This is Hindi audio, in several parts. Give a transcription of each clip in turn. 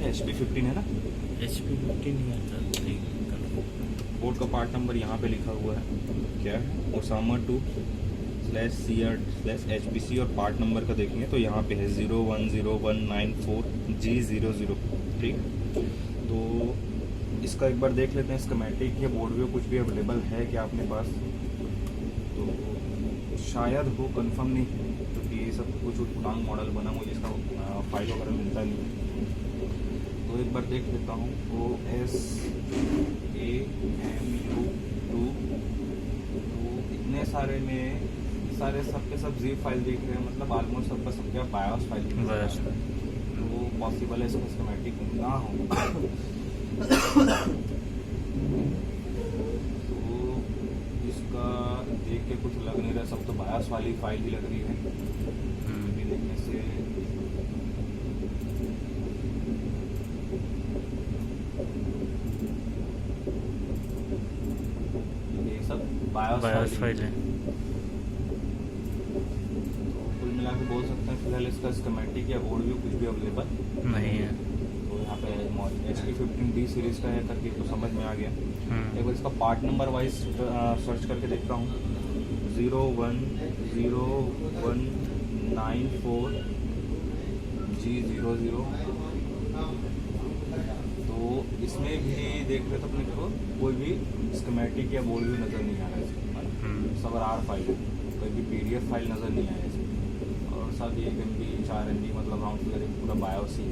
HP15 है ना, HP15 नहीं आता। ठीक, बोर्ड का पार्ट नंबर यहाँ पे लिखा हुआ है, क्या है, ओसामा 2/CR/HPC, और पार्ट नंबर का देखेंगे तो यहाँ पे है 010194G00। ठीक, तो इसका एक बार देख लेते हैं स्कीमेटिक या बोर्ड व्यू कुछ भी अवेलेबल है क्या अपने पास। तो शायद हो, कंफर्म नहीं, क्योंकि ये सब कुछ उटपुटांग मॉडल बना, मुझे इसका फाइल वगैरह मिलता नहीं है। तो एक बार देख लेता हूँ। OSAMU2, तो इतने सारे में सारे सब के सब zip फाइल दिख रहे हैं, मतलब ऑलमोस्ट सबका सब क्या बायोस फाइल दिख रहा है। तो पॉसिबल है इसका स्कीमेटिक ना हो। तो इसका देख के कुछ लग नहीं रहा, सब तो बायोस वाली फाइल ही लग रही है देखने से। ये सब बायोस फाइल है। तो कुल मिला के बोल सकते हैं फिलहाल इसका स्कीमेटिक या बोर्ड व्यू कुछ भी अवेलेबल नहीं है। तो यहाँ पे HP15D सीरीज का है करके तो समझ में आ गया। एक बार इसका पार्ट नंबर वाइज सर्च करके देखता हूँ। 010194G00। तो इसमें भी देख रहे तो अपने को कोई भी स्कीमेटिक या बोर्ड व्यू नज़र नहीं आ रहा है इसमें, सब RAR फाइल है, कोई भी PDF फाइल नज़र नहीं आया इसमें, और साथ ही 1 MB 4 MB मतलब राउंड फिगर पूरा बायोस ही है।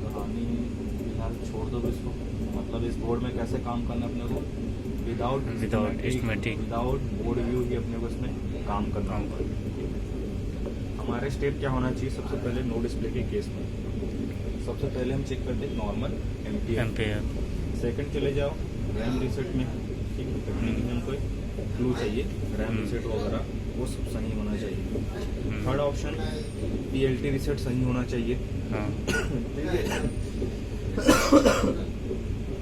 कहानी फिलहाल छोड़ दो इसको, मतलब इस बोर्ड में कैसे काम करना अपने को without schematic, without board view ही अपने को इसमें काम करना होगा। हमारे स्टेप क्या होना चाहिए, सबसे पहले नो डिस्प्ले के केस में सबसे पहले हम चेक करते हैं नॉर्मल एम्पियर। सेकंड चले जाओ रैम रीसेट में, ठीक है, टेक्निकली हमको क्लू चाहिए, रैम रीसेट वगैरह वो सब सही होना चाहिए। थर्ड ऑप्शन PLT रीसेट सही होना चाहिए।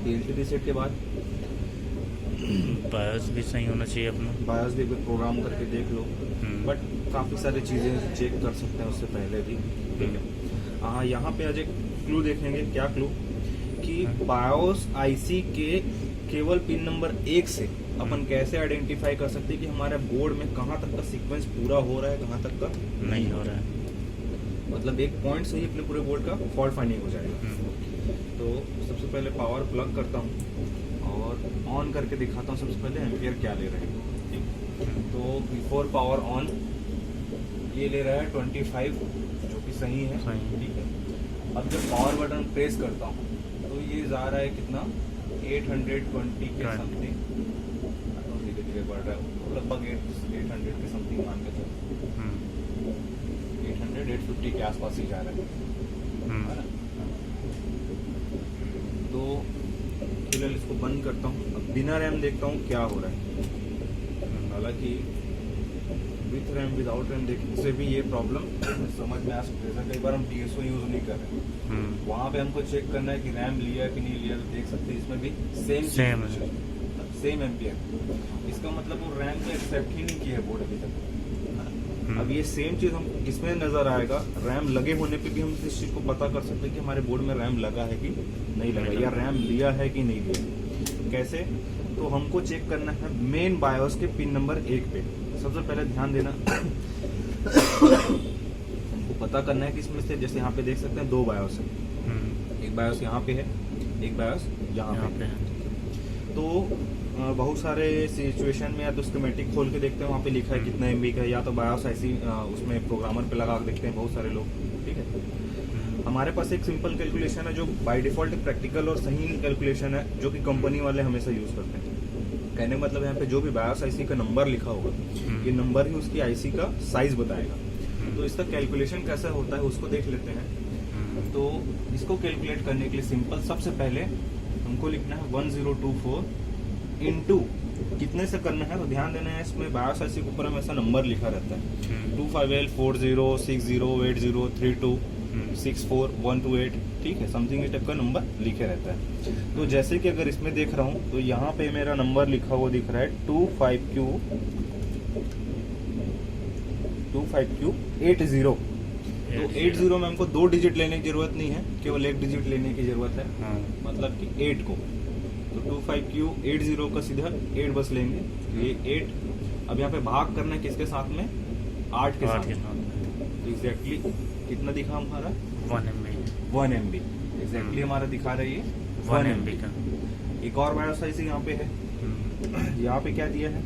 PLT रीसेट के बाद बायोस भी सही होना चाहिए अपना, बायोस भी प्रोग्राम करके देख लो, बट काफ़ी सारी चीज़ें चेक कर सकते हैं उससे पहले भी, ठीक है। हाँ, यहाँ पे आज एक क्लू देखेंगे, क्या क्लू कि बायोस IC के केवल पिन नंबर 1 से अपन कैसे आइडेंटिफाई कर सकते हैं कि हमारे बोर्ड में कहाँ तक का सीक्वेंस पूरा हो रहा है, कहाँ तक का नहीं हो रहा है। मतलब एक पॉइंट से ही अपने पूरे बोर्ड का फॉल्ट फाइंडिंग हो जाएगा। तो सबसे पहले पावर प्लग करता हूँ और ऑन करके दिखाता हूँ सबसे पहले एम्पियर क्या ले रहे हैं, ठीक। तो बिफोर पावर ऑन ये ले रहा है 25, जो कि सही है, ठीक है। अब जब पावर बटन प्रेस करता हूँ तो ये जा रहा है कितना 820 के समथिंग, धीरे धीरे बढ़ रहा है, लगभग 800 के समथिंग मान के चलो, 800-850 के आसपास ही जा रहा है ना। तो फिलहाल इसको बंद करता हूँ, अब बिना रैम देखता हूँ क्या हो रहा है। हालांकि विथ रैम विदाउट रैम देखने से भी ये प्रॉब्लम समझ में आ सकती है। जैसा कई बार हम DSO यूज नहीं कर रहे, वहाँ पे हमको चेक करना है कि रैम लिया कि नहीं लिया, तो देख सकते हैं इसमें भी सेम एम्पियर। इसका मतलब वो रैम को एक्सेप्ट ही नहीं किया है बोर्ड अभी तक। अब ये सेम चीज हम किसमें नजर आएगा, रैम लगे होने पे भी हम इस चीज को पता कर सकते हैं कि हमारे बोर्ड में रैम लगा है कि नहीं लगा, या रैम लिया है कि नहीं लिया। कैसे, तो हमको चेक करना है मेन बायोस के पिन नंबर 1 पे। सबसे पहले ध्यान देना हमको पता करना है कि इसमें से, जैसे यहाँ पे देख सकते हैं 2 बायोस है, एक बायोस यहाँ पे है, एक बायोस यहाँ पे है। तो बहुत सारे सिचुएशन में या तो स्कीमेटिक खोल के देखते हैं, वहाँ पे लिखा है कितना MB का, या तो बायोस IC उसमें प्रोग्रामर पे लगा के देखते हैं बहुत सारे लोग, ठीक है। हमारे पास एक सिंपल कैलकुलेशन है जो बाय डिफॉल्ट प्रैक्टिकल और सही कैलकुलेशन है, जो कि कंपनी वाले हमेशा यूज करते हैं। कहने मतलब यहाँ पे जो भी बायोस IC का नंबर लिखा होगा, ये नंबर ही उसकी IC का साइज बताएगा। तो इसका कैलकुलेशन कैसा होता है उसको देख लेते हैं। तो इसको कैलकुलेट करने के लिए सिंपल, सबसे पहले हमको लिखना है 1024 इंटू कितने से करना है, तो ध्यान देना है इसमें बायोस IC के ऊपर हमेशा नंबर लिखा रहता है 25L4060803264 ठीक है, समथिंग इस टाइप का नंबर लिखे रहता है। तो जैसे कि अगर इसमें देख रहा हूँ तो यहाँ पे मेरा नंबर लिखा हुआ दिख रहा है 25Q80 तो 80 में हमको 2 डिजिट लेने की जरूरत नहीं है, केवल 1 डिजिट लेने की जरूरत है, हाँ, मतलब कि 8 को। तो 25Q80 का सीधा 8 बस लेंगे, ये 8। अब यहाँ पे भाग करना है किसके साथ में, 8 के साथ। तो एग्जैक्टली कितना दिखा हमारा, 1 MB 1 MB एग्जैक्टली हमारा दिखा रही है 1 MB का। एक और बायो साइज यहाँ पे है, यहाँ पे क्या दिया है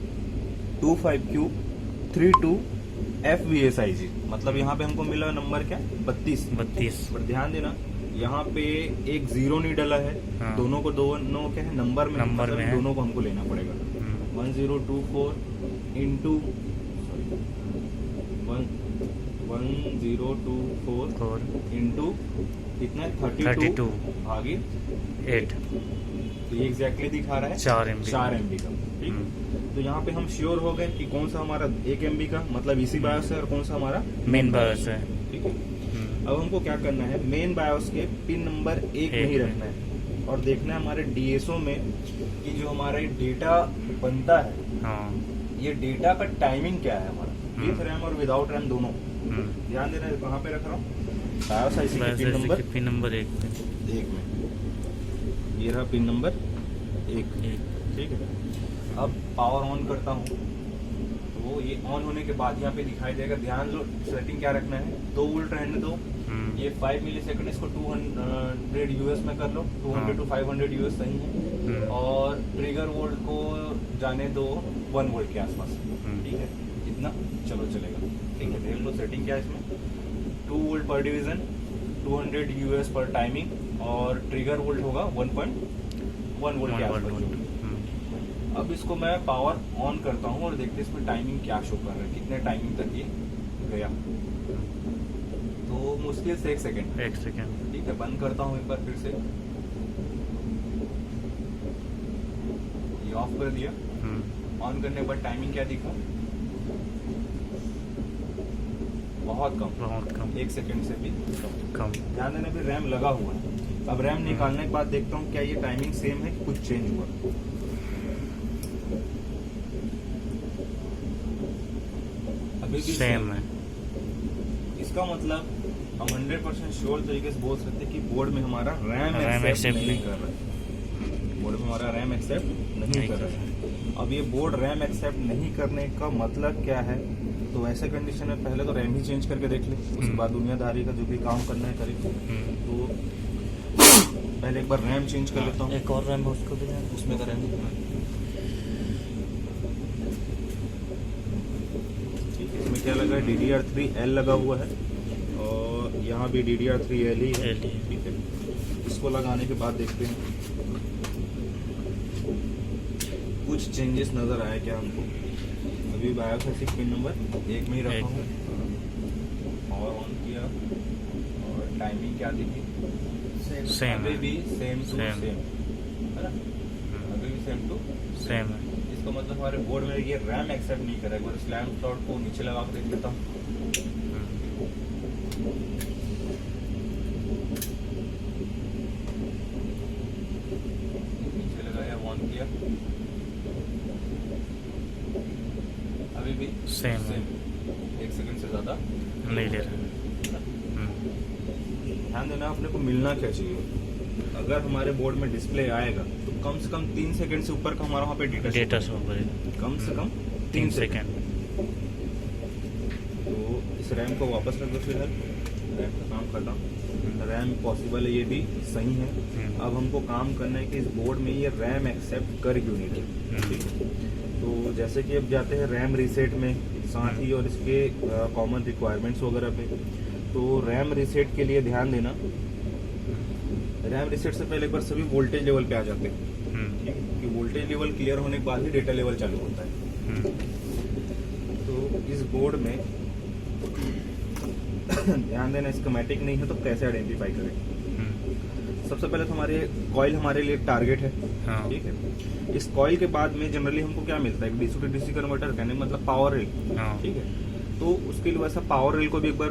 25Q32FVSIG, मतलब यहाँ पे हमको मिला नंबर क्या 32। 32 पर ध्यान देना यहाँ पे एक 0 नहीं डला है, हाँ। दोनों को दोनों क्या है नंबर में, नंबर मतलब में है। दोनों को हमको लेना पड़ेगा। 1024 इंटू 1024 इंटू कितना 32 भागे 8, तो ये एग्जैक्टली दिखा रहा है 4 MB 4 MB का। ठीक, तो यहाँ पे हम श्योर हो गए कि कौन सा हमारा 1 MB का मतलब इसी बायोस है और कौन सा हमारा मेन बायोस है। ठीक है। अब हमको क्या करना है, मेन बायोस के पिन नंबर 1 में ही रखना है और देखना है हमारे डीएसओ में कि जो हमारा डेटा बनता है, हाँ, ये डेटा का टाइमिंग क्या है हमारा, विथ रैम और विदाउट रैम दोनों। ध्यान देना है कहाँ पे रख रहा हूँ, बायोस आईसी के पिन नंबर 1 पे। 1 में, ये रहा पिन नंबर 1। ठीक है। अब पावर ऑन करता हूँ, तो ये ऑन होने के बाद यहाँ पे दिखाई देगा, ध्यान दो सेटिंग क्या रखना है, 2 वोल्ट रहने दो, ये 5 मिली सेकेंड, इसको 200 यूएस में कर लो, 200 to 500 यूएस सही है, और ट्रिगर वोल्ट को जाने दो 1 वोल्ट के आसपास। ठीक है, इतना चलो चलेगा। ठीक है, देख लो सेटिंग क्या है इसमें, 2 वोल्ट पर डिवीजन, 200 यूएस पर टाइमिंग, और ट्रिगर वोल्ट होगा 1.1 वोल्ट के आसपास। अब इसको मैं पावर ऑन करता हूँ और देखते इसमें टाइमिंग क्या शो कर रहा है, कितने टाइमिंग तक ये गया। तो मुश्किल से 1 सेकेंड। ठीक है, बंद करता हूँ एक बार फिर से, ये ऑफ कर दिया। ऑन करने के बाद टाइमिंग क्या दिखा, बहुत कम 1 सेकेंड से भी कम। ध्यान देना फिर रैम लगा हुआ है। अब रैम निकालने के बाद देखता हूँ क्या ये टाइमिंग सेम है कि कुछ चेंज हुआ। अभी भी सेम है। इसका मतलब हम 100% श्योर तरीके से बोल सकते हैं कि बोर्ड में हमारा रैम एक्सेप्ट नहीं कर रहा है, बोर्ड में हमारा रैम एक्सेप्ट नहीं कर रहा है। अब ये बोर्ड रैम एक्सेप्ट नहीं करने का मतलब क्या है, तो ऐसे कंडीशन में पहले तो रैम ही चेंज करके देख ले, उसके बाद दुनियादारी का जो भी काम करना है करें। तो पहले एक बार रैम चेंज कर लेता हूँ, एक और रैम है उसको भी उसमें का रैम। ठीक है, इसमें क्या लगा है, DDR3L लगा हुआ है और यहाँ भी DDR3L ही है। ठीक है, इसको लगाने के बाद देखते हैं कुछ चेंजेस नजर आए क्या हमको। अभी बायोस आईसी पिन नंबर 1 में ही रखा हूँ, और ऑन किया और टाइमिंग क्या दिखी, सेम अभी भी सेम टू सेम है ना, अभी भी सेम टू सेम है। इसका मतलब हमारे बोर्ड में ये रैम एक्सेप्ट नहीं करेगा। और स्लैम स्लॉट को नीचे लगा कर देख लेता हूँ, नीचे लगाया, ऑन किया, अभी भी सेम 1 सेकंड से ज्यादा नहीं ले रहा। ध्यान देना अपने को मिलना क्या चाहिए, अगर हमारे बोर्ड में डिस्प्ले आएगा तो कम से कम 3 सेकंड से ऊपर का हमारा वहाँ पे डेटा शो करेगा, कम से कम 3 सेकंड। तो इस रैम को वापस रख दो, फिलहाल रैम का काम करना, रैम पॉसिबल है, ये भी सही है। अब हमको काम करना है कि इस बोर्ड में ये रैम एक्सेप्ट कर क्यों नहीं रही। ठीक है, तो जैसे कि अब जाते हैं रैम रीसेट में, साथ ही और इसके कॉमन रिक्वायरमेंट्स वगैरह पे। तो रैम रीसेट के लिए ध्यान देना, रैम रीसेट से पहले एक बार सभी वोल्टेज लेवल पे आ जाते हैं। ठीक है, कि वोल्टेज लेवल क्लियर होने के बाद ही डेटा लेवल चालू होता है। तो इस बोर्ड में ध्यान देना, स्कीमेटिक नहीं है तो कैसे आइडेंटिफाई करें। सबसे पहले तो हमारे कॉइल हमारे लिए टारगेट है। ठीक है, इस कॉइल के बाद में जनरली हमको क्या मिलता है, डीसी टू डीसी कन्वर्टर कहने मतलब पावर रेल। ठीक है, तो उसके लिए वैसा पावर रेल को भी एक बार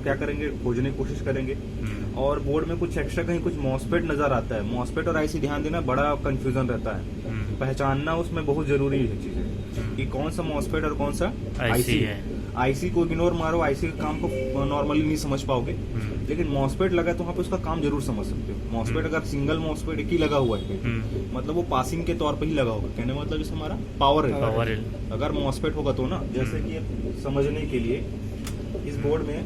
क्या करेंगे, खोजने की कोशिश करेंगे। और बोर्ड में कुछ एक्स्ट्रा कहीं कुछ मॉसफेट नजर आता है, मॉसफेट और आईसी ध्यान देना बड़ा कंफ्यूजन रहता है, पहचानना उसमें बहुत जरूरी है चीजें कि कौन सा मॉसफेट और कौन सा आईसी है। आईसी को इग्नोर मारो, आईसी के काम को नॉर्मली नहीं समझ पाओगे, लेकिन मॉसफेट लगा है तो वहाँ पे उसका काम जरूर समझ सकते हो। मॉसफेट अगर सिंगल मॉसफेट एक ही लगा हुआ है मतलब वो पासिंग के तौर पे ही लगा होगा, कहने मतलब जैसे हमारा पावर है। अगर मॉसफेट होगा तो ना, जैसे कि समझने के लिए इस बोर्ड में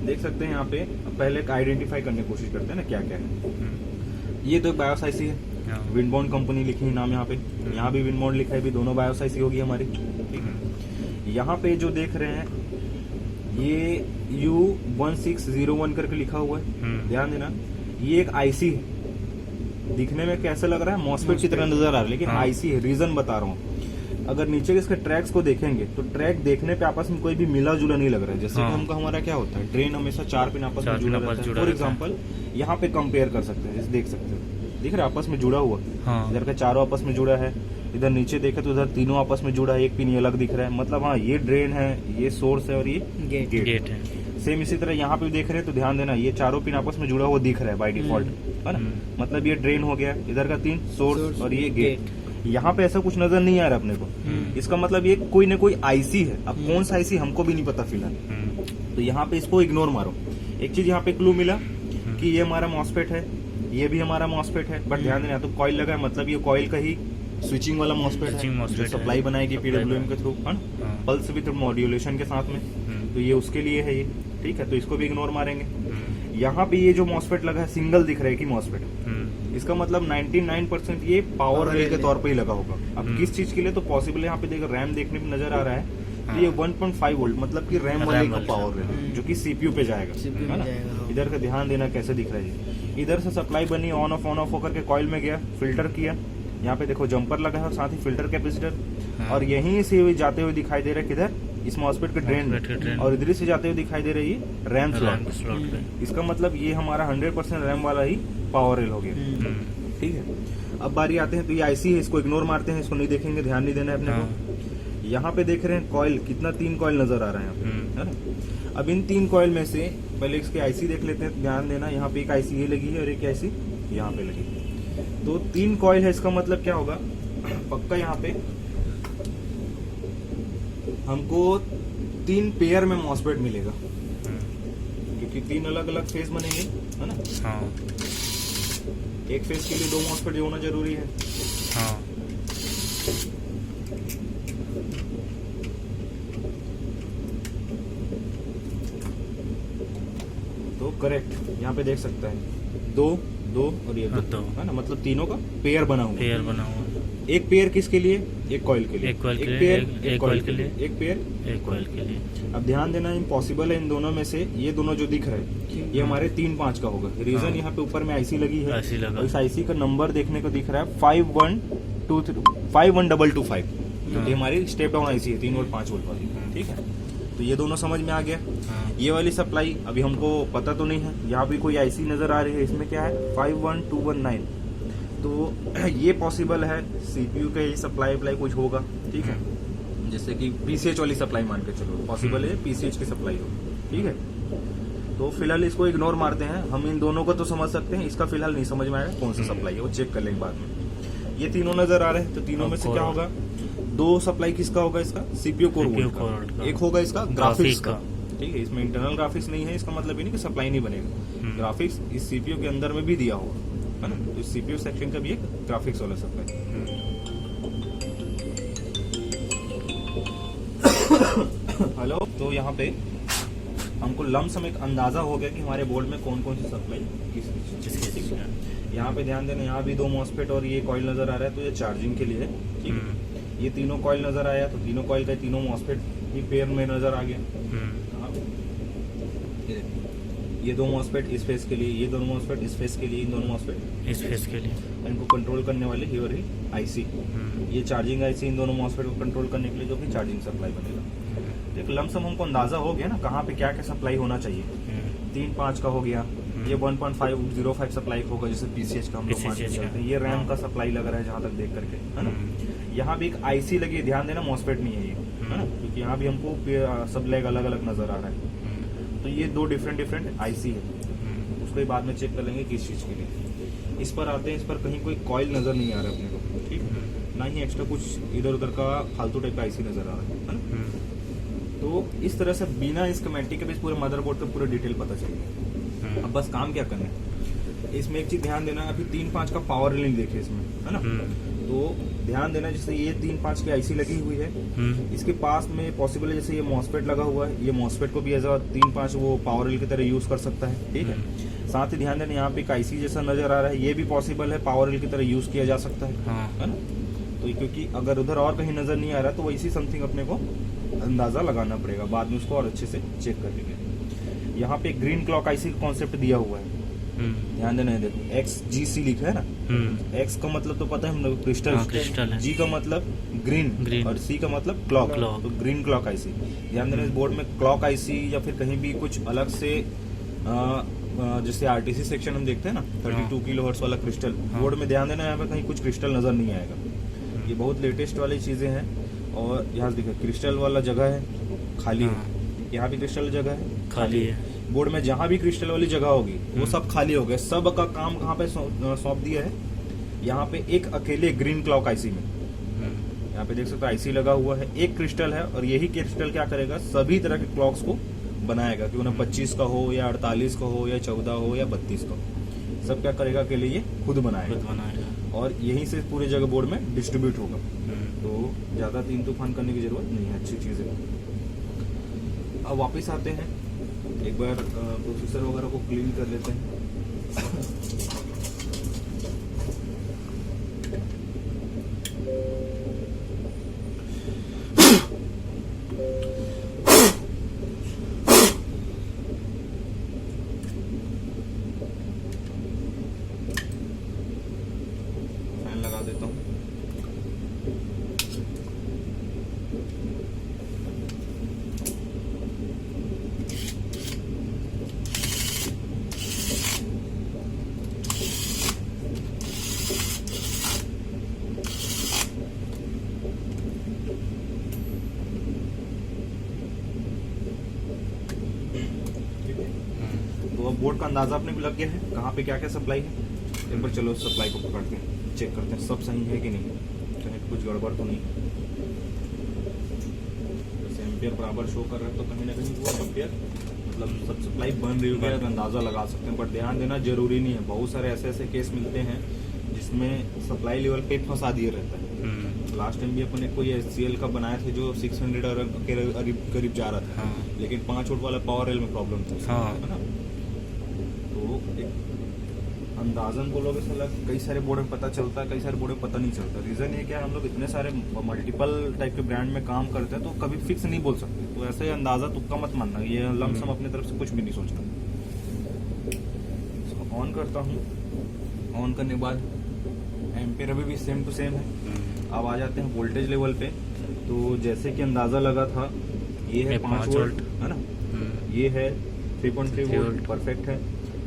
देख सकते हैं, यहाँ पे पहले आइडेंटिफाई करने की कोशिश करते हैं ना क्या क्या है। ये तो बायोस आईसी है, विंडबॉन्ड कंपनी लिखी है नाम यहाँ पे, यहाँ भी विंडबॉन्ड लिखा है, भी दोनों बायोस आईसी होगी हमारी, ठीक है। यहाँ पे जो देख रहे हैं ये U1601 करके लिखा हुआ है, ध्यान देना। ये एक आईसी है, दिखने में कैसा लग रहा है मॉसफेट की तरह नजर आ रहा है, लेकिन आईसी है। रीजन बता रहा हूँ, अगर नीचे के इसके ट्रैक्स को देखेंगे तो ट्रैक देखने पे आपस में कोई भी मिला जुला नहीं लग रहा है। जैसे कि हमका हमारा क्या होता है, ड्रेन हमेशा 4 पिन आपस में जुड़ा रहता है। फॉर एग्जांपल यहाँ पे कंपेयर कर सकते हैं, जैसे देख सकते हो, दिख रहा है आपस में जुड़ा हुआ, इधर का चारों आपस में जुड़ा है, इधर नीचे देखे तो इधर तीनों आपस में जुड़ा है, एक पिन ये अलग दिख रहा है, मतलब हाँ ये ड्रेन है, ये सोर्स है और ये गेट है। सेम इसी तरह यहाँ पे भी देख रहे हैं तो ध्यान देना, ये चारों पिन आपस में जुड़ा हुआ दिख रहा है बाय डिफॉल्ट, है ना, मतलब ये ड्रेन हो गया, इधर का 3 सोर्स और ये गेट। यहाँ पे ऐसा कुछ नजर नहीं आ रहा अपने को, इसका मतलब ये कोई ना कोई आईसी है। अब कौन सा आईसी हमको भी नहीं पता फिलहाल, तो यहाँ पे इसको इग्नोर मारो। एक चीज यहाँ पे क्लू मिला कि ये हमारा मॉसफेट है, ये भी हमारा मॉसफेट है, बट ध्यान देना तो कॉइल लगा है, मतलब ये कॉइल का ही स्विचिंग वाला मॉसफेट है जो सप्लाई बनाएगी पीडब्ल्यूएम के थ्रू, है ना, पल्स विद मॉड्यूलेशन के साथ में, तो ये उसके लिए है ये, ठीक है। तो इसको भी इग्नोर मारेंगे। यहाँ पे ये जो मॉसफेट लगा है सिंगल दिख रहा है कि मॉसफेट, इसका मतलब 99% ये पावर रेल के तौर पे ही लगा होगा। अब किस चीज के लिए तो पॉसिबल है, यहाँ पे देखो रैम देखने में नजर आ रहा है, तो ये 1.5 वोल्ट मतलब कि रैम वाले का पावर रेल जो कि सीपीयू पे जाएगा, है ना। इधर का ध्यान देना कैसे दिख रहा है, इधर से सप्लाई बनी, ऑन ऑफ होकर के कॉइल में गया, फिल्टर किया, यहाँ पे देखो जंपर लगा है और साथ ही फिल्टर कैपेसिटर, और यहीं से जाते हुए दिखाई दे रहा है किधर, इस मॉसफेट के ड्रेन, और इधर से जाते हुए दिखाई दे रही है रैम स्लॉट। इसका मतलब ये हमारा 100% रैम वाला ही पावर रेल हो गया, ठीक है। अब बारी आते हैं तो ये आईसी है, इसको इग्नोर मारते हैं, इसको नहीं देखेंगे, ध्यान नहीं देना है अपने को। यहाँ पे देख रहे हैं कॉइल, कितना 3 कॉइल नजर आ रहा है यहाँ पे, है ना। अब इन 3 कॉइल में से पहले इसके आईसी देख लेते हैं, ध्यान देना। यहाँ पे एक आईसी ये लगी है और एक आईसी यहाँ पे लगी है, तो 3 कॉइल है। इसका मतलब क्या होगा, पक्का यहाँ पे हमको 3 पेयर में मॉसफेट मिलेगा, क्योंकि 3 अलग अलग फेज बनेंगे, है ना। एक फेज के लिए 2 मॉसफेट होना जरूरी है। तो करेक्ट, यहाँ पे देख सकता है 2 और ये 2, है ना, मतलब तीनों का पेयर बना हुआ। एक पेयर किसके लिए, एक कॉइल के लिए, एक पेयर एक कॉइल के लिए, एक पेयर एक कॉइल के लिए। अब ध्यान देना, इम्पॉसिबल है इन दोनों में से, ये दोनों जो दिख रहे हैं ये हमारे 3-5 का होगा। रीजन यहाँ पे ऊपर में आईसी लगी है, और इस आईसी का नंबर देखने को दिख रहा है 51225, क्योंकि हमारी स्टेप डाउन आईसी है 3 वोल्ट 5 वोल्ट वाली, ठीक है। तो ये दोनों समझ में आ गया। ये वाली सप्लाई अभी हमको पता तो नहीं है, यहाँ भी कोई आईसी नजर आ रही है, इसमें क्या है 51219, तो ये पॉसिबल है सीपीयू का ही सप्लाई कुछ होगा, ठीक है। जैसे कि पीसीएच वाली सप्लाई मान के चलो, पॉसिबल है पीसीएच की सप्लाई हो, ठीक है। तो फिलहाल इसको इग्नोर मारते हैं, हम इन दोनों को तो समझ सकते हैं, इसका फिलहाल नहीं समझ में आएगा कौन सा सप्लाई है, वो चेक कर लेंगे बाद में। ये तीनों नजर आ रहे हैं, तो तीनों में से क्या होगा, 2 सप्लाई किसका होगा, इसका सीपीयू कोर का, एक होगा इसका ग्राफिक्स का, ठीक है। इसमें इंटरनल ग्राफिक्स नहीं है, इसका मतलब ये नहीं कि सप्लाई नहीं बनेगा, ग्राफिक्स इस सीपीयू के अंदर में भी दिया होगा, है ना। तो सीपीयू सेक्शन का भी एक ग्राफिक्स वाला सप्लाई। हेलो, तो यहाँ पे हमको लमसम एक अंदाजा हो गया कि हमारे बोर्ड में कौन कौन सी सप्लाई किसकी है। यहाँ पे ध्यान देना, यहाँ भी 2 मॉसफेट और ये कॉइल नजर आ रहा है, तो ये चार्जिंग के लिए है, ठीक है। ये तीनों कॉइल नजर आया, तो तीनों कॉइल का तीनों मॉसफेट ही पेयर में नजर आ गया। ये 2 मॉसफेट इस फेस के लिए, ये दोनों मॉसफेट इस फेस के लिए, इन दोनों मॉसफेट इस फेस के लिए, इनको कंट्रोल करने वाले ही और ही आईसी, ये चार्जिंग आईसी इन दोनों मॉसफेट को कंट्रोल करने के लिए जो कि चार्जिंग सप्लाई बनेगा। तो एक लमसम हमको अंदाजा हो गया ना कहाँ पे क्या क्या सप्लाई होना चाहिए। 3-5 का हो गया, ये 1.505 सप्लाई होगा जैसे पीसीएच का हम लोग मान के चलते हैं, ये रैम का सप्लाई लग रहा है जहाँ तक देख करके, है ना। यहाँ भी एक आईसी लगी है, ध्यान देना मॉसफेट नहीं है ये, है ना, क्योंकि यहाँ भी हमको सब लेग अलग अलग नजर आ रहा है। तो ये 2 डिफरेंट आईसी है, उसको बाद में चेक कर लेंगे किस चीज के लिए। इस पर आते हैं, इस पर कहीं कोई कॉइल नजर नहीं आ रहा है अपने को, ठीक है। ना ही एक्स्ट्रा कुछ इधर उधर का फालतू टाइप का आईसी नजर आ रहा है ना। तो इस तरह से बिना इस स्कीमेटिक के भी पूरे मदरबोर्ड का पूरा डिटेल पता चल गया। अब बस काम क्या करना है, इसमें एक चीज ध्यान देना, अभी 3.5 का पावर रेलिंग देखे इसमें, है ना। तो ध्यान देना, जैसे ये 3.5 की आईसी लगी हुई है, इसके पास में पॉसिबल है जैसे ये मॉसफेट लगा हुआ है, ये मॉसफेट को भी एज 3.5 वो पावर रेल की तरह यूज कर सकता है, ठीक है। साथ ही ध्यान देना, यहाँ पे एक आईसी जैसा नजर आ रहा है, ये भी पॉसिबल है पावर रेल की तरह यूज किया जा सकता है ना। तो क्योंकि अगर उधर और कहीं नजर नहीं आ रहा तो वैसी समथिंग अपने को अंदाजा लगाना पड़ेगा, बाद में उसको और अच्छे से चेक कर लेंगे। यहाँ पे ग्रीन क्लॉक आईसी का कॉन्सेप्ट दिया हुआ है, ध्यान देना है। देखो XGC लिखा है ना, X का मतलब तो पता है हम लोग क्रिस्टल, क्रिस्टल है। G का मतलब ग्रीन और C का मतलब क्लॉक, तो ग्रीन क्लॉक आईसी। ध्यान देना, इस बोर्ड में क्लॉक आईसी या फिर कहीं भी कुछ अलग से जैसे RTC सेक्शन हम देखते हैं ना 32 किलोहर्ट्ज वाला क्रिस्टल, बोर्ड में ध्यान देना, यहाँ पे कहीं कुछ क्रिस्टल नजर नहीं आएगा। ये बहुत लेटेस्ट वाली चीजें हैं। और यहाँ देखिए क्रिस्टल वाला जगह है खाली है, यहाँ भी क्रिस्टल जगह है खाली है। बोर्ड में जहां भी क्रिस्टल वाली जगह होगी वो सब खाली हो गए, सब का काम कहाँ पे सौंप दिया है, यहाँ पे एक अकेले ग्रीन क्लॉक आईसी में। यहाँ पे देख सकते हो आईसी लगा हुआ है, एक क्रिस्टल है, और यही क्रिस्टल क्या करेगा, सभी तरह के क्लॉक्स को बनाएगा, कि उन्हें 25 का हो या 48 का हो या 14 हो या 32 का हो, सब क्या करेगा अकेले ये खुद बनाएगा, और यहीं से पूरे जगह बोर्ड में डिस्ट्रीब्यूट होगा। तो ज्यादा तीन तूफान करने की जरूरत नहीं है, अच्छी चीज है। अब वापिस आते हैं, एक बार प्रोसेसर वगैरह को क्लीन कर लेते हैं। फैन लगा देता हूँ। तो अब बोर्ड का अंदाजा अपने को लग गया है कहाँ पे क्या क्या सप्लाई है। एक बार चलो सप्लाई को पकड़ते हैं, चेक करते हैं सब सही है कि नहीं, कहीं कुछ गड़बड़ तो नहीं। जैसे एम्पियर बराबर शो कर रहा है तो कहीं ना कहीं वो एम्पियर मतलब सब सप्लाई बन रही होगी, अंदाजा लगा सकते हैं। बट ध्यान देना जरूरी नहीं है, बहुत सारे ऐसे ऐसे केस मिलते हैं जिसमें सप्लाई लेवल पे फंसा दिया रहता है। लास्ट टाइम भी अपन ने कोई SCL का बनाए थे जो 600 के करीब जा रहा था, लेकिन 5 वोल्ट वाला पावर रेल में प्रॉब्लम था, है ना। तो एक अंदाजन बोलोगे साला कई सारे बोर्ड में पता चलता है, कई सारे बोर्ड में पता नहीं चलता। रीजन ये क्या है, हम लोग इतने सारे मल्टीपल टाइप के ब्रांड में काम करते हैं तो कभी फिक्स नहीं बोल सकते। तो ऐसे ही अंदाजा तुक्का मत मानना, ये लमसम अपनी तरफ से कुछ भी नहीं सोचना। ऑन करता हूँ, ऑन करने के बाद एम्पियर अभी भी सेम टू सेम है। अब आ जाते हैं वोल्टेज लेवल पे। तो जैसे कि अंदाजा लगा था, ये है 5 वोल्ट, है ना, ये है 3.3 वोल्ट, परफेक्ट है।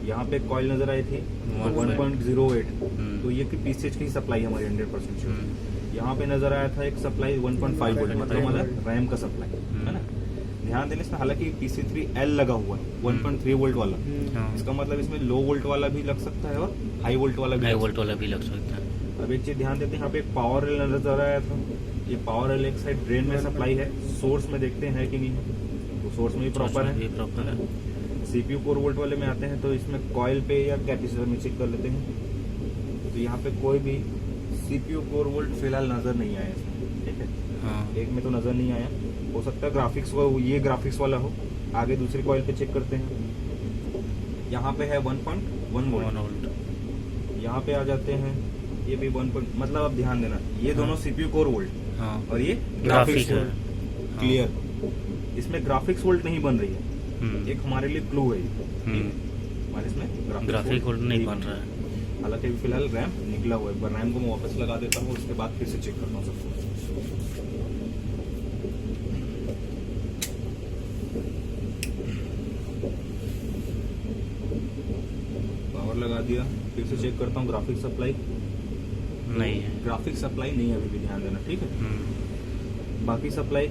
यहाँ पे कॉइल नजर आई थी 1.08, तो ये कि PCH की सप्लाई हमारी 100%। यहाँ पे नजर आया था एक सप्लाई 1.5 वोल्ट, मतलब हमारा रैम का सप्लाई, है ना। ध्यान देने से, हालांकि PC3L लगा हुआ है 1.3 वोल्ट वाला, इसका मतलब इसमें लो वोल्ट वाला भी लग सकता है और हाई वोल्ट वाला भी लग सकता है। अब एक चीज ध्यान देते हैं, यहाँ पे एक पावर रेल नजर आया था, ये पावर रेल एक साइड ड्रेन में सप्लाई है, सोर्स में देखते हैं कि नहीं है, तो सोर्स में भी प्रॉपर है। CPU 4 वोल्ट वाले में आते हैं तो इसमें कॉइल पे या कैपेसिटर में चेक कर लेते हैं। तो यहाँ पे कोई भी CPU 4 वोल्ट फिलहाल नजर नहीं आया इसमें, ठीक है। एक में तो नजर नहीं आया, हो सकता है ग्राफिक्स ये ग्राफिक्स वाला हो। आगे दूसरी कॉइल पे चेक करते हैं, यहाँ पे है 1.1 वोल्ट। यहाँ पे आ जाते हैं, ये भी 1. मतलब अब ध्यान देना, ये दोनों CPU 4 वोल्ट और ये ग्राफिक्स वोल्ट, क्लियर। इसमें ग्राफिक्स वोल्ट नहीं बन रही है, एक हमारे लिए क्लू है ये, हमारे इसमें ग्राफिक वोल्ट नहीं बन रहा है। हालांकि फिलहाल रैम निकला हुआ है, एक बार रैम को मैं वापस लगा देता हूँ, उसके बाद फिर से चेक करता हूँ सबको। पावर लगा दिया, फिर से चेक करता हूँ, ग्राफिक सप्लाई नहीं है, ग्राफिक सप्लाई नहीं है अभी भी, ध्यान देना, ठीक है। बाकी सप्लाई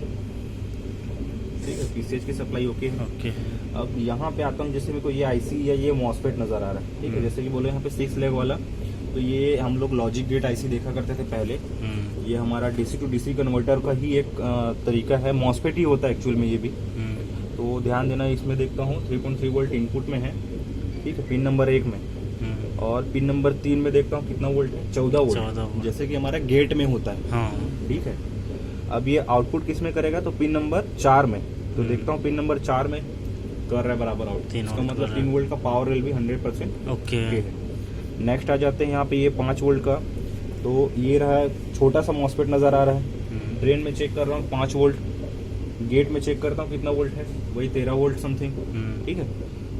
ठीक है, PCH की सप्लाई ओके है। अब यहाँ पे आता हूँ, जैसे मेरे को ये IC या ये मॉसफेट नजर आ रहा है, ठीक है। जैसे कि बोले यहाँ पे 6 लेग वाला तो ये हम लोग लॉजिक गेट आईसी देखा करते थे पहले। ये हमारा डीसी टू डीसी कन्वर्टर का ही एक तरीका है, मॉसफेट ही होता है एक्चुअल में ये भी। तो ध्यान देना, इसमें देखता हूँ 3.3 वोल्ट इनपुट में है, ठीक है, पिन नंबर 1 में। और पिन नंबर 3 में देखता हूँ कितना वोल्ट है, 14 वोल्ट, जैसे कि हमारा गेट में होता है। हाँ। ठीक है, अब ये आउटपुट किस में करेगा, तो पिन नंबर 4 में। तो देखता हूँ पिन नंबर 4 में कर रहा है बराबर आउटपुट, इसका मतलब 3 वोल्ट का पावर रेल भी 100% ओके है। नेक्स्ट आ जाते हैं यहाँ पे, ये 5 वोल्ट का, तो ये रहा छोटा सा मॉसफेट नजर आ रहा है। ड्रेन में चेक कर रहा हूँ 5 वोल्ट, गेट में चेक करता हूँ कितना वोल्ट है, वही 13 वोल्ट समथिंग। ठीक है,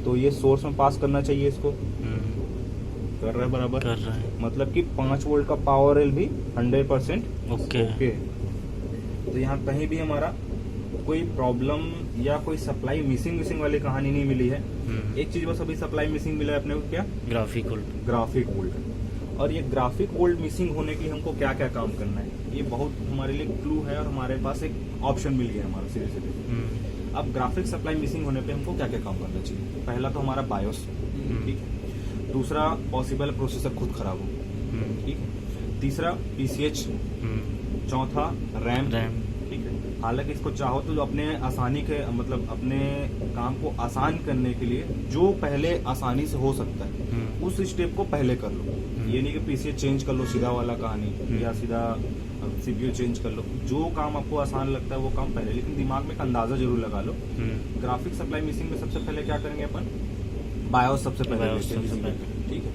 तो ये सोर्स में पास करना चाहिए इसको, कर रहा है बराबर, कर रहा है, मतलब कि 5 वोल्ट का पावर रेल भी 100% ओके। तो यहाँ कहीं भी हमारा कोई प्रॉब्लम या कोई सप्लाई मिसिंग वाली कहानी नहीं मिली है। एक चीज बस अभी सप्लाई मिसिंग मिला है अपने को, क्या, ग्राफिक वोल्ट। और ये ग्राफिक वोल्ट मिसिंग होने के लिए हमको क्या क्या काम करना है, ये बहुत हमारे लिए क्लू है, और हमारे पास एक ऑप्शन मिल गया हमारा सीधे सीधे। अब ग्राफिक सप्लाई मिसिंग होने पे हमको क्या क्या काम करना चाहिए। पहला तो हमारा बायोस, ठीक है। दूसरा पॉसिबल प्रोसेसर खुद खराब हो, ठीक है। तीसरा पीसीएच, चौथा रैम, ठीक है। हालांकि इसको चाहो तो जो अपने आसानी के मतलब अपने काम को आसान करने के लिए जो पहले आसानी से हो सकता है उस स्टेप को पहले कर लो। ये नहीं कि पीसीएच चेंज कर लो सीधा वाला कहानी, या सीधा सीपीयू चेंज कर लो। जो काम आपको आसान लगता है वो काम पहले, लेकिन दिमाग में एक अंदाजा जरूर लगा लो। ग्राफिक सप्लाई मिसिंग में सबसे पहले क्या करेंगे अपन, बायोस सबसे पहले, ठीक है।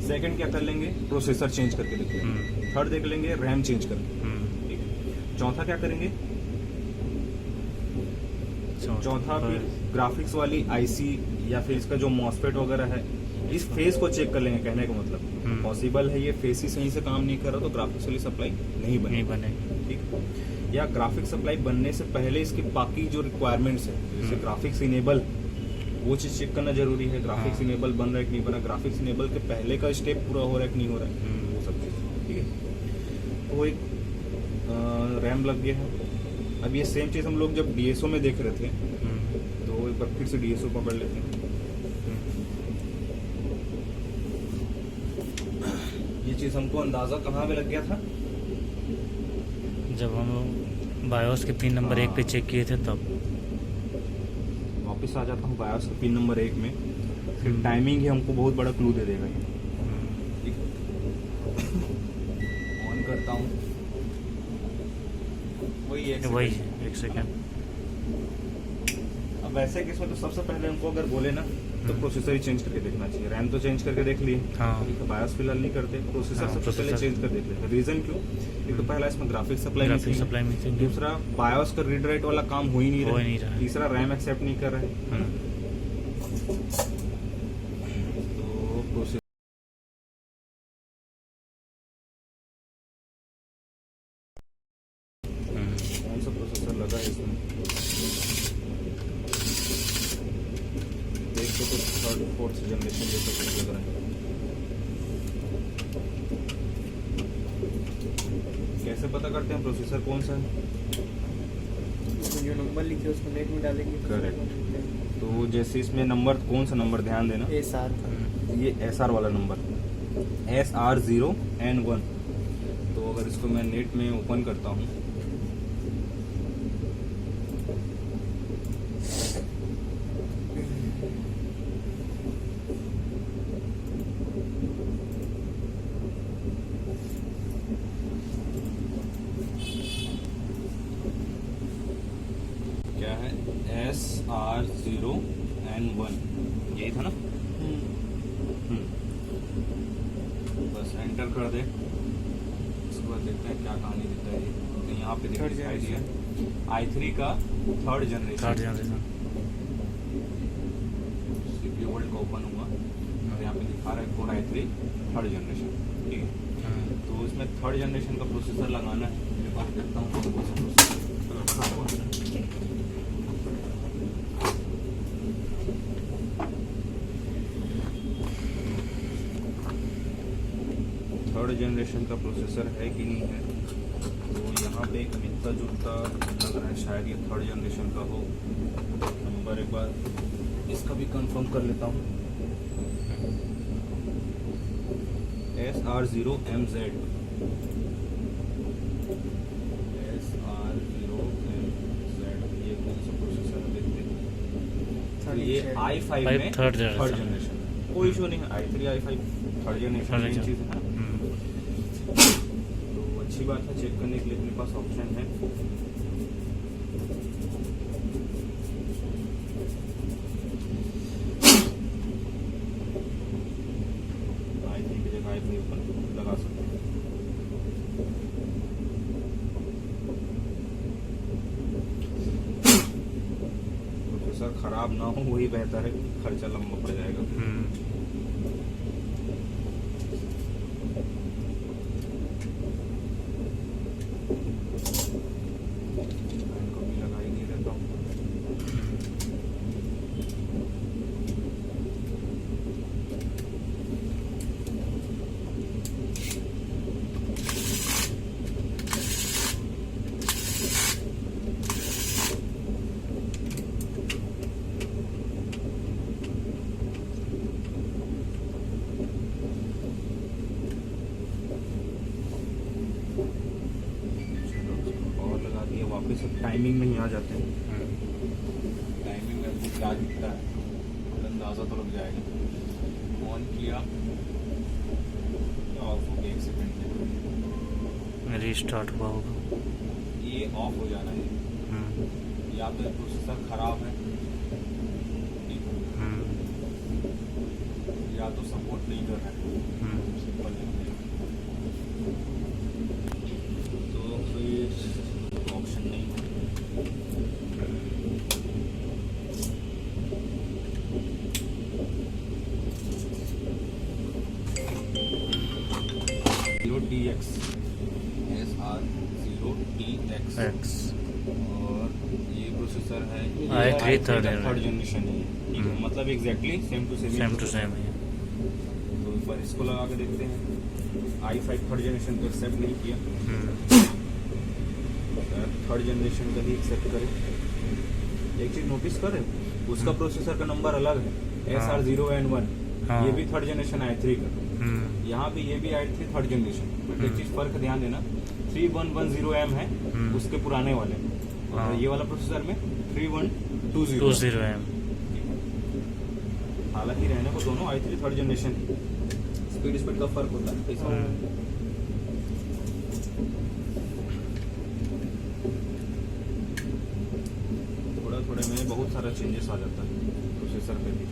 सेकंड क्या कर लेंगे, प्रोसेसर चेंज करके देख लेंगे। थर्ड देख लेंगे रैम चेंज करके, ठीक है। चौथा क्या करेंगे, चौथा फिर ग्राफिक्स वाली आईसी या फिर इसका जो मॉसफेट वगैरह है, इस फेस को चेक कर लेंगे। कहने का मतलब पॉसिबल है ये फेस ही सही से काम नहीं कर रहा तो ग्राफिक्स वाली सप्लाई नहीं बनेगी, ठीक। या ग्राफिक सप्लाई बनने से पहले इसकी बाकी जो रिक्वायरमेंट्स है, जैसे ग्राफिक्स इनेबल, वो चीज चेक करना जरूरी है। ग्राफिक्स इनेबल बन रहा है कि नहीं बना, ग्राफिक्स इनेबल के पहले का स्टेप पूरा हो रहा है कि नहीं हो रहा है, वो सब चीज, ठीक है। तो एक रैम लग गया है। अब ये सेम चीज हम लोग जब डीएसओ में देख रहे थे, तो एक बार फिर से डीएसओ पकड़ लेते हैं। ये चीज हमको अंदाजा कहाँ पे लग गया था, जब हम लोग बायोस के पिन नंबर 1 पे चेक किए थे तब। वापस आ जाता हूँ बायोस के पिन नंबर 1 में, फिर टाइमिंग ही हमको बहुत बड़ा क्लू दे देगा ये, ठीक है। ऑन करता हूँ, वही एक सेकंड। अब वैसे किस में तो सबसे पहले हमको अगर बोले ना तो प्रोसेसर ही चेंज करके देखना चाहिए। रैम तो चेंज करके देख लिए, हाँ। बायोस फिलहाल नहीं करते, प्रोसेसर सबसे पहले चेंज कर देते हैं। रीजन क्यों, एक तो पहला इसमें ग्राफिक सप्लाई मिसिंग, दूसरा बायोस का रीड राइट वाला काम हो ही नहीं रहा, तीसरा रैम एक्सेप्ट नहीं कर रहा है। तो प्रोसेसर कौन सा प्रोसेसर लगा है इसमें, देखो तो 3rd 4th जनरेशन जैसा कुछ लग रहा है। कैसे पता करते हैं प्रोसेसर कौन सा है, जो नंबर लिखे उसको नेट में डालेंगे। करेक्ट। तो जैसे इसमें नंबर, कौन सा नंबर ध्यान देना, SR, ये SR वाला नंबर, SR0N1। तो अगर इसको मैं नेट में ओपन करता हूँ, क्या है, SR0N1, यही था ना। बस एंटर कर दे, उसके बाद देखते हैं क्या कहानी देता है ये। तो यहाँ पे दिखाई दिया i3 का 3rd जनरेशन, सीपीयू वर्ल्ड का ओपन हुआ और यहाँ पे दिखा रहा है Core i3 3rd जनरेशन, ठीक है। तो इसमें 3rd जनरेशन का प्रोसेसर लगाना है। मेरे पास देखता हूँ कौन सा प्रोसेसर रखा हुआ है। थर्ड जनरेशन का प्रोसेसर है कि नहीं है, तो यहाँ पे एक मिलता जुलता लग रहा है, शायद ये 3rd जनरेशन का हो। नंबर एक बार इसका भी कंफर्म कर लेता हूँ, SR0MZ, SR0MZ, ये कौन सा प्रोसेसर है देखते हैं। तो ये i5 में थर्ड थर्ड जनरेशन। जनरेशन, कोई इशू नहीं है। i3 i5 third generation third main generation. चीज़ है ना। तो अच्छी बात है, चेक करने के लिए अपने पास ऑप्शन है। i3 की जगह i5 अपन लगा सकते हैं। प्रोसेसर खराब ना हो वही बेहतर है, खर्चा लंबा पड़ जाएगा। इनको भी लगा ही नहीं देता हूँ। और लगा दिया, वापस अब टाइमिंग में ही आ जाते हैं। टाइमिंग में आपको क्या दिखता है अंदाजा तो लग जाएगा। ऑन किया, ऑफ हो गया, 1 सेकंड में रीस्टार्ट हुआ होगा। ये ऑफ हो जाना है। या तो प्रोसेसर खराब है, या तो सपोर्ट नहीं कर रहा है। सिंपल है। तो फिर ऑप्शन नहीं है। DX, SR0TX, एक्स और ये प्रोसेसर है i3 थर्ड थर्ड जनरेशन है। ठीक है, मतलब exactly same to same to same है। तो एक बार इसको लगा के देखते हैं। i5 थर्ड जनरेशन को एक्सेप्ट नहीं किया, थर्ड जनरेशन का ही एक्सेप्ट करें। एक चीज नोटिस करें, उसका प्रोसेसर का नंबर अलग है, SR0N1। हाँ। ये भी थर्ड जनरेशन i3 का, यहाँ भी ये भी i3 थर्ड जनरेशन। बट एक चीज फर्क ध्यान देना, 3110M है उसके पुराने वाले, और हाँ। ये वाला प्रोसेसर में 3120। 20M। हालांकि रहने को दोनों i3 थर्ड जनरेशन, स्पीड का फर्क होता है पैसा। थोड़ा थोड़े में बहुत सारा चेंजेस आ जाता है प्रोसेसर पे भी।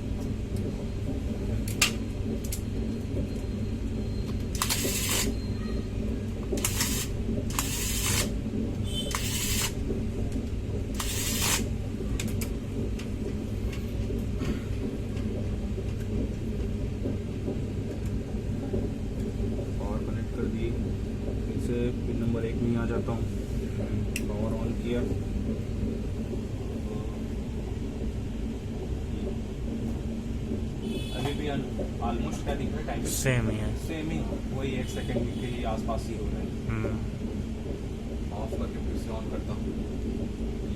पिन नंबर 1 में आ जाता हूँ। पावर ऑन किया, अभी भी ऑलमोस्ट क्या दिख रहा है टाइम सेम ही है। सेम ही, वही 1 सेकंड के ही आसपास ही हो रहा है। ऑफ करके फिर से ऑन करता हूँ,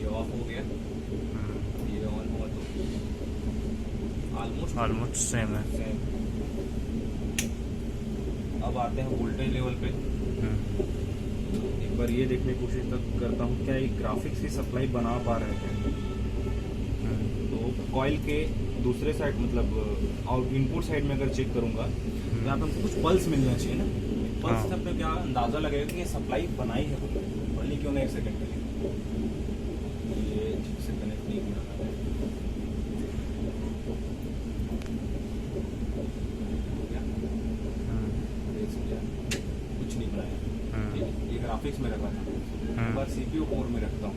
ये ऑफ हो गया, ये ऑन हुआ तो ऑलमोस्ट सेम है। सेम। अब आते हैं वोल्टेज लेवल पे। एक बार ये देखने की कोशिश करता हूँ क्या ये ग्राफिक्स की सप्लाई बना पा रहे हैं। तो कॉइल के दूसरे साइड मतलब आउट इनपुट साइड में अगर चेक करूंगा तो यहाँ पे हमको कुछ पल्स मिलना चाहिए ना। पल्स से अपने क्या अंदाजा लगेगा कि ये सप्लाई बनाई है, भले क्यों नहीं 1 सेकंड के लिए। ये ठीक से कनेक्ट नहीं हो रहा है। कुछ नहीं बनाया, ये ग्राफिक्स में रखा था। एक बार सीपीयू कोर में रखता हूँ,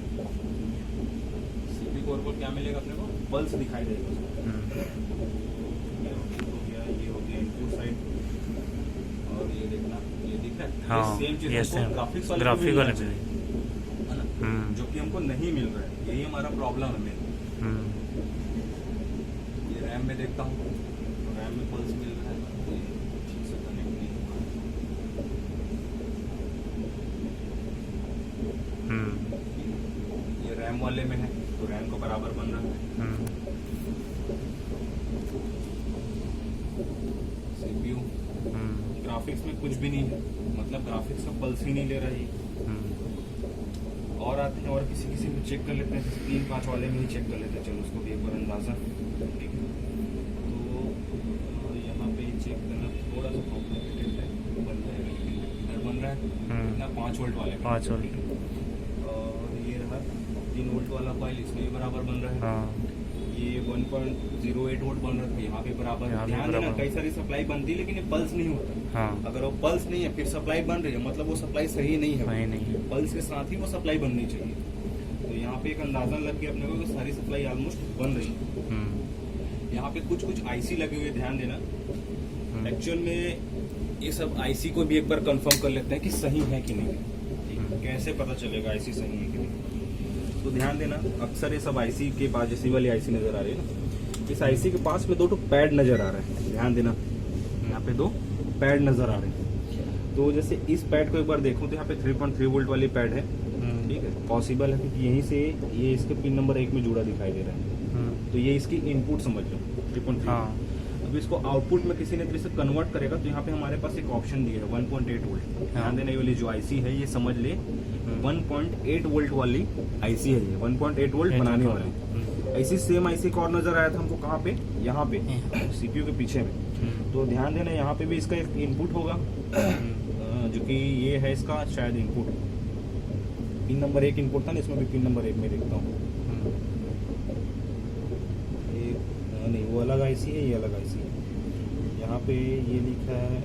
सीपीयू कोर को क्या मिलेगा अपने को, पल्स दिखाई देगा उसमें। ये हो गया इनपुट साइड, और ये देखना, ये दिख रहा है। हाँ, सेम चीज ये हमको सेम ग्राफिक्स ग्राफिक वाले पे पे है ना, जो कि हमको नहीं मिल रहा है। यही हमारा प्रॉब्लम है मेन। ये रैम में देखता हूँ, तो रैम में पल्स मिल रहा है, ये ठीक से कनेक्ट नहीं हुआ। ये रैम वाले में है तो रैम को बराबर बन रहा है। सीपीयू ग्राफिक्स में कुछ भी नहीं है, मतलब ग्राफिक्स का पल्स ही नहीं ले रहा है। और आते हैं और किसी किसी में चेक कर लेते हैं, 3-5 वाले में ही चेक कर लेते हैं। चलो उसको भी एक बार अंदाजा, ठीक है। तो यहाँ पे चेक करना थोड़ा सा कॉम्प्लिकेटेड है, बन जाएगा, लेकिन इधर बन रहा है इतना 5 वोल्ट वाले 5 वोल्ट। और ये रहा 3 वोल्ट वाला कॉइल, इसमें भी बराबर बन रहा है। ये 1.08 वोल्ट बन रहा है, यहाँ पे बराबर। ध्यान देना, कई सारी सप्लाई बनती है लेकिन ये पल्स नहीं होता। अगर वो पल्स नहीं है फिर सप्लाई बन रही है, मतलब वो सप्लाई सही नहीं है, पल्स के साथ ही वो सप्लाई बननी चाहिए। तो यहाँ पे एक अंदाजा लग गया अपने को कि सारी सप्लाई ऑलमोस्ट बन रही है। यहाँ पे कुछ कुछ आईसी लगे हुए, ध्यान देना। एक्चुअल में ये सब आईसी को भी एक बार कंफर्म कर लेते हैं कि सही है कि नहीं। कैसे पता चलेगा आईसी सही है कि नहीं? तो ध्यान देना, अक्सर ये सब आईसी के पास, जैसी वाली आईसी नजर आ रही है ना, इस आईसी के पास में 2 पैड नजर आ रहे हैं। ध्यान देना, यहाँ पे 2 पैड नजर आ रहे हैं। तो जैसे इस पैड को एक बार देखूं तो यहाँ पे 3.3 वोल्ट वाली पैड है, ठीक है। पॉसिबल है क्योंकि यहीं से ये इसके पिन नंबर 1 में जुड़ा दिखाई दे रहा है। तो ये इसकी इनपुट समझ लो 3.3। अब इसको आउटपुट में किसी ने से कन्वर्ट करेगा तो यहाँ पे हमारे पास एक ऑप्शन दिया है 1.8 वोल्ट। ध्यान देना, ये वाली जो आईसी है ये समझ ले 1.8 वोल्ट वाली आईसी है, ये 1.8 वोल्ट बनाने वाली। ऐसी सेम आईसी का और नजर आया था हमको, कहाँ पे? यहाँ पे सीपीयू के पीछे में। तो ध्यान देना, यहाँ पे भी इसका एक इनपुट होगा, जो कि ये है इसका शायद इनपुट, पिन नंबर 1 इनपुट था ना, इसमें भी पिन नंबर 1 में देखता हूँ। नहीं, वो अलग आईसी है, ये अलग आईसी है। यहाँ पे ये लिखा है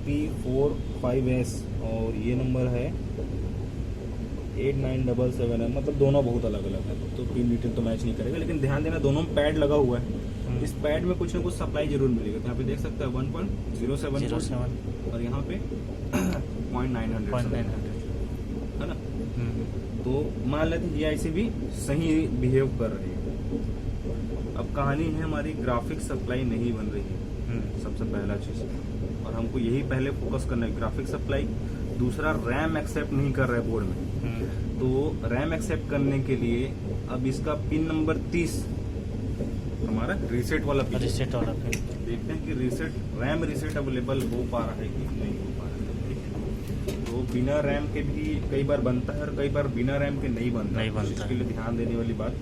P45S और ये नंबर है 8977 है, मतलब दोनों बहुत अलग अलग है, तो पिन डिटेल तो मैच नहीं करेगा। लेकिन ध्यान देना, दोनों में पैड लगा हुआ है, इस पैड में कुछ ना कुछ सप्लाई जरूर मिलेगा। तो यहाँ पे देख सकते हैं 1.07 और यहाँ पे 0.900 है ना। तो मान लेते हैं ये आईसी भी सही बिहेव कर रही है। अब कहानी है हमारी, ग्राफिक सप्लाई नहीं बन रही है, सबसे पहला चीज, और हमको यही पहले फोकस करना है, ग्राफिक सप्लाई। दूसरा, रैम एक्सेप्ट नहीं कर रहा है बोर्ड में। तो रैम एक्सेप्ट करने के लिए अब इसका पिन नंबर 30 हमारा रीसेट वाला पिन, देखते हैं कि रीसेट, रैम रीसेट अवेलेबल हो पा रहा है कि नहीं हो पा रहा है। ठीक है, तो बिना रैम के भी कई बार बनता है और कई बार बिना रैम के नहीं बनता। इसके लिए ध्यान देने वाली बात,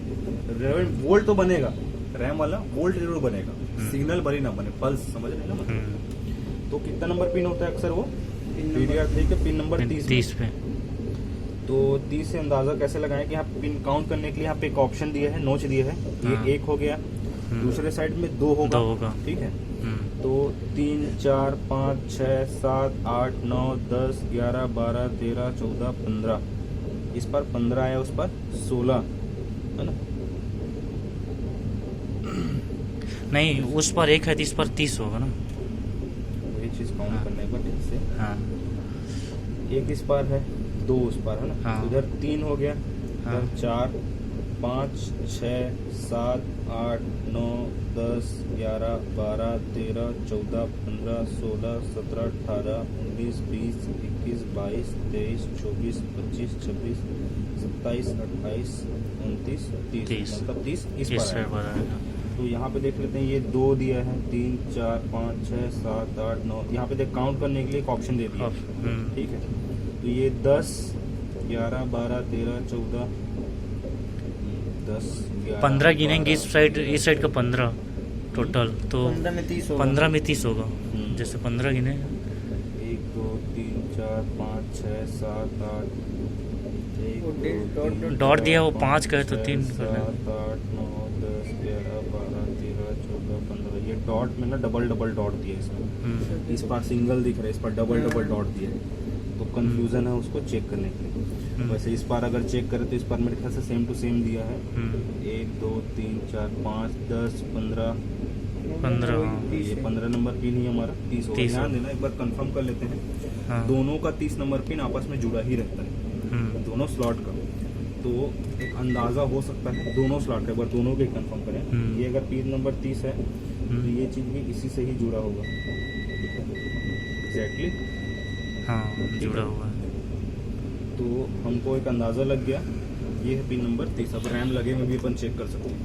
वोल्ट तो बनेगा, रैम वाला वोल्ट जरूर बनेगा, सिग्नल भरी ना बने, पल्स, समझ रहे हैं ना मतलब। तो कितना नंबर पिन होता है अक्सर? वो DDR3 के पिन नंबर 30 पे। तो 30 से अंदाजा कैसे लगाएं कि यहाँ पिन काउंट करने के लिए यहाँ पे एक ऑप्शन दिया है, नोच दिया है, ये 1 हो गया, दूसरे साइड में 2 होगा, ठीक है। तो 3, 4, 5, 6, 7, 8, 9, 10, 11, 12, 13, 14, 15, इस पर 15 आया, उस पर 16 है ना। नहीं, उस पर 1 है तो इस पर 30 होगा ना, वही चीज काउंट करने पर ठीक से। 1 इस पर है, 2 उस पर है ना। उधर 3 हो गया, इधर 4, 5, 6, 7, 8, 9, 10, 11, 12, 13, 14, 15, 16, 17, 18, 19, 20, 21, 22, 23, 24, 25, 26, 27, 28, 29, 30, मतलब 30 इस पर है। तो यहाँ पे देख लेते हैं, ये 2 दिया है, 3, 4, 5, 6, 7, 8, 9, यहाँ पे देख काउंट करने के लिए एक ऑप्शन दे दिया, ठीक है। तो ये 10, 11, 12, 13, 14, 10, 15 गिनेंगे, इस साइड का 15 टोटल, तो 15 में 30 होगा। जैसे 15 गिने, 1, 2, 3, 4, 5, 6, 7, 8, डॉट दिया वो 5 का है तो 3 7, 8, 9, 10, 11, 12, 13, 14, 15, ये डॉट में ना डबल डॉट दिया है इसमें। इस पर सिंगल दिख रहा है, इस पर डबल डॉट दिया है, तो कंफ्यूजन है उसको चेक करने के लिए। वैसे इस बार अगर चेक करें तो इस बार मेरे ख्याल से सेम टू सेम दिया है, 1, 2, 3, 4, 5, 10, 15, ये 15 नंबर पिन ही हमारा 30 होगा। ध्यान देना, एक बार कंफर्म कर लेते हैं, दोनों का 30 नंबर पिन आपस में जुड़ा ही रहता है, दोनों स्लॉट का। तो एक अंदाजा हो सकता है दोनों स्लॉट का, एक बार दोनों के कंफर्म करें। ये अगर पिन नंबर 30 है तो ये चीज भी इसी से ही जुड़ा होगा, एग्जैक्टली जुड़ा हुआ है। तो हमको एक अंदाजा लग गया, ये है पिन नंबर 30। अब रैम लगे में भी अपन चेक कर सकते हैं।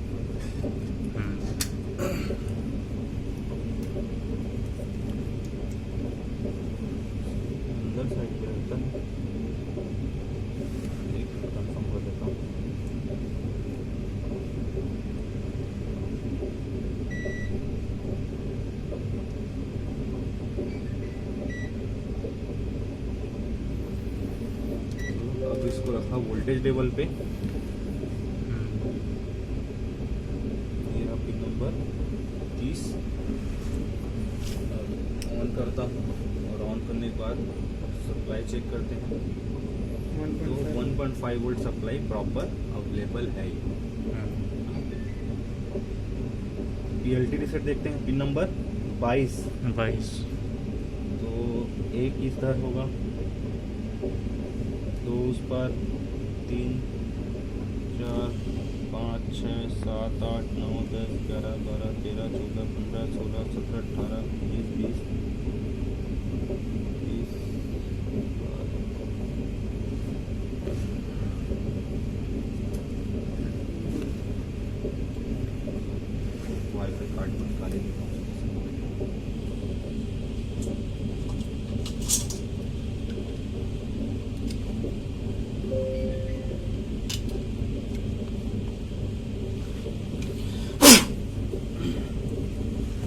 बनता है। एक कंफर्म कर देता हूँ। अब इसको रखा वोल्टेज लेवल पे। ये रहा पिन नंबर 30। ऑन करता हूँ और ऑन करने के बाद सप्लाई चेक करते हैं तो 1.5 वोल्ट सप्लाई प्रॉपर अवेलेबल है। पीएलटी रीसेट देखते हैं पिन नंबर 22। तो एक इधर होगा तो उस पर 3 4 5 6 7 8 9 10 11 12 13 14 15 16 17 18 19 20 वाईफाई कार्ड निकाले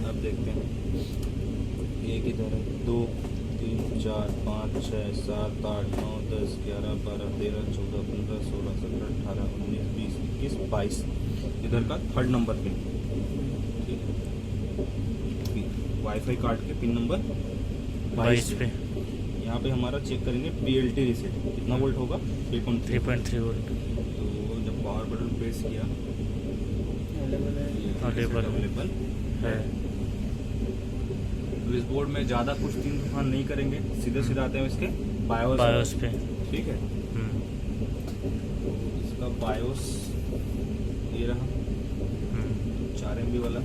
अब देखते हैं। एक इधर है 2 3 4 5 6 7 8 9 10 11 12 13 14 15 16 17 18 19 20 21 22 इधर का थर्ड नंबर पिन। ठीक है, वाईफाई कार्ड के पिन नंबर 22 पे यहाँ पे हमारा चेक करेंगे पीएलटी रीसेट कितना वोल्ट होगा 3.3 वोल्ट तो जब पावर बटन प्रेस किया अवेलेबल है। तो इस बोर्ड में ज़्यादा कुछ तीन तूफान नहीं करेंगे, सीधे सीधे आते हैं इसके बायोस पे। ठीक है, इसका बायोस ये रहा 4 MB वाला।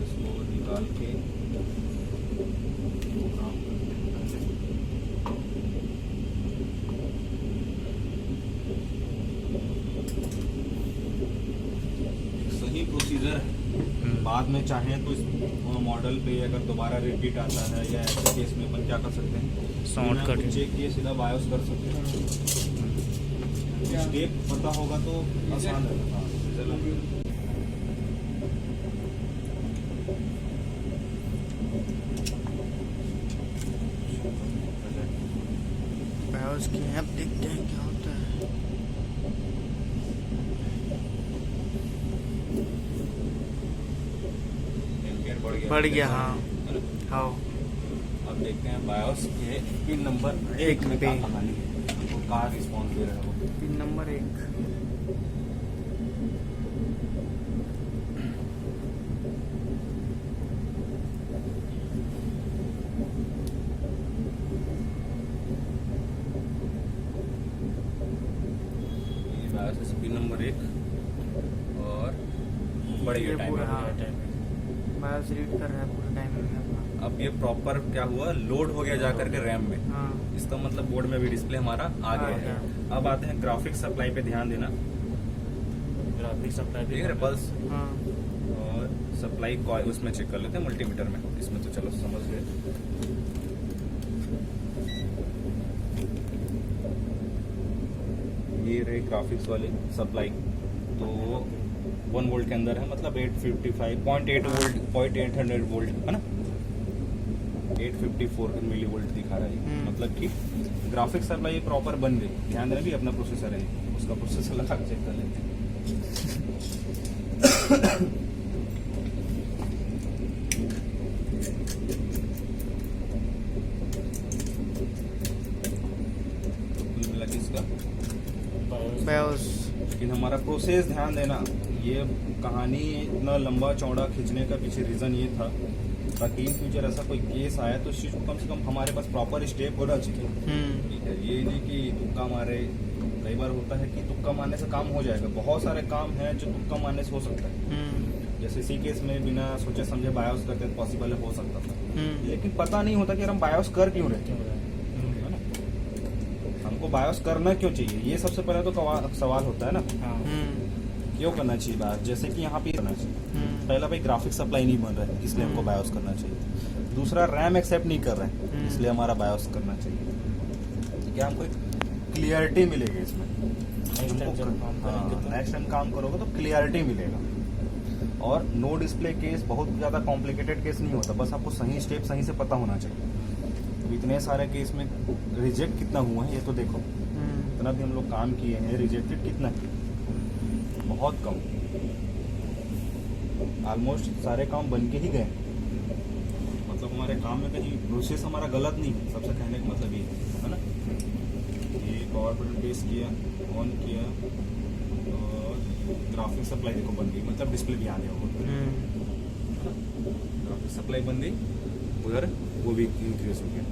इसको निकाल के सही प्रोसीजर है। बाद में चाहें तो इस मॉडल पे अगर दोबारा रिपीट आता है या ऐसे केस में अपन क्या कर सकते हैं, साउंड कट चेक किए सीधा बायोस कर सकते हैं। स्टेप पता होगा तो आसान है। बायोस की ऐप देखते हैं क्या होता है। बढ़ गया हाँ। हाँ अब देखते हैं बायोस के पिन नंबर 1 में क्या कहानी है, तो कहाँ रिस्पॉन्स दे रहा है वो। पिन नंबर 1 ये बायोस पिन नंबर 1 और बढ़ गया टाइम। बायोस रीड कर रहा है पूरा टाइमिंग में अपना। अब ये प्रॉपर क्या हुआ, लोड हो गया जाकर के रैम में। हाँ इसका मतलब बोर्ड में भी डिस्प्ले हमारा आ गया है। अब आते हैं ग्राफिक सप्लाई पे ध्यान देना। ग्राफिक सप्लाई देख रहे पल्स हाँ और सप्लाई कॉइल उसमें चेक कर लेते हैं मल्टीमीटर में। इसमें तो चलो समझ गए। ये रहे ग्राफिक्स वाली सप्लाई, तो 1 वोल्ट के अंदर है, मतलब 855.8 वोल्ट 0.800 वोल्ट है ना, 854 मिली वोल्ट दिखा रहा है। मतलब कि ग्राफिक्स सप्लाई प्रॉपर बन गई। ध्यान देना भी अपना प्रोसेसर है, उसका प्रोसेसर लगा के चेक कर लेते हैं। कुल मिला के इसका बायोस। लेकिन हमारा प्रोसेस ध्यान देना, ये कहानी इतना लंबा चौड़ा खींचने का पीछे रीज़न ये था ताकि इन फ्यूचर ऐसा कोई केस आया तो इस चीज़ को कम से कम हमारे पास प्रॉपर स्टेप होना चाहिए। ठीक है, ये नहीं कि तुक्का मारे। कई बार होता है कि तुक्का मारने से काम हो जाएगा, बहुत सारे काम हैं जो तुक्का मारने से हो सकता है। जैसे इसी केस में बिना सोचे समझे बायोस करते तो पॉसिबल हो सकता था, लेकिन पता नहीं होता कि हम बायोस कर क्यों रहे हैं, हमको बायोस करना क्यों चाहिए, ये सबसे पहले तो सवाल होता है ना। क्यों करना चाहिए बायोस, जैसे कि यहाँ पे करना चाहिए। पहला भाई ग्राफिक सप्लाई नहीं बन रहा है इसलिए हमको बायोस करना चाहिए। दूसरा रैम एक्सेप्ट नहीं कर रहे हैं इसलिए हमारा बायोस करना चाहिए। क्या हमको क्लियरिटी मिलेगी इसमें। नेक्स्ट टाइम जब काम करेंगे तो नेक्स्ट टाइम काम करोगे तो क्लियरिटी मिलेगा। और नो डिस्प्ले केस बहुत ज़्यादा कॉम्प्लिकेटेड केस नहीं होता, बस आपको सही स्टेप सही से पता होना चाहिए। तो इतने सारे केस में रिजेक्ट कितना हुआ है ये तो देखो, इतना भी हम लोग काम किए हैं, रिजेक्टेड कितना है, बहुत कम, ऑलमोस्ट सारे काम बन के ही गए। मतलब हमारे काम में कहीं प्रोसेस हमारा गलत नहीं है, सबसे कहने का मतलब ये है ना। ये पावर बटन प्रेस किया, ऑन किया और ग्राफिक सप्लाई देखो बन गई, मतलब डिस्प्ले भी आ गया होगा। ग्राफिक सप्लाई बन गई, उधर वो भी इंक्रीज हो गया।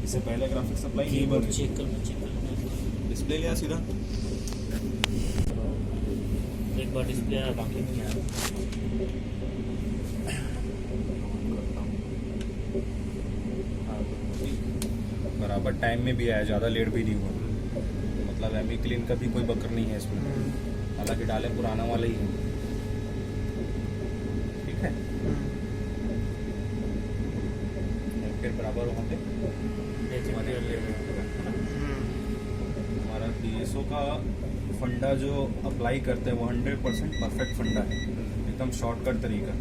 इससे पहले ग्राफिक सप्लाई नहीं बन गई, चेक कर डिस्प्ले लिया सीधा। एक बार डिस्प्ले आया, बाकी नहीं आया। बराबर टाइम में भी आया, ज़्यादा लेट भी नहीं हुआ, मतलब एमी क्लीन का भी कोई बकर नहीं है इसमें, हालांकि डाले पुराना वाला ही है। ठीक है, फिर बराबर वहाँ पे हमारा DSO का फंडा जो अप्लाई करते हैं वो 100% परफेक्ट फंडा है, एकदम शॉर्टकट तरीका।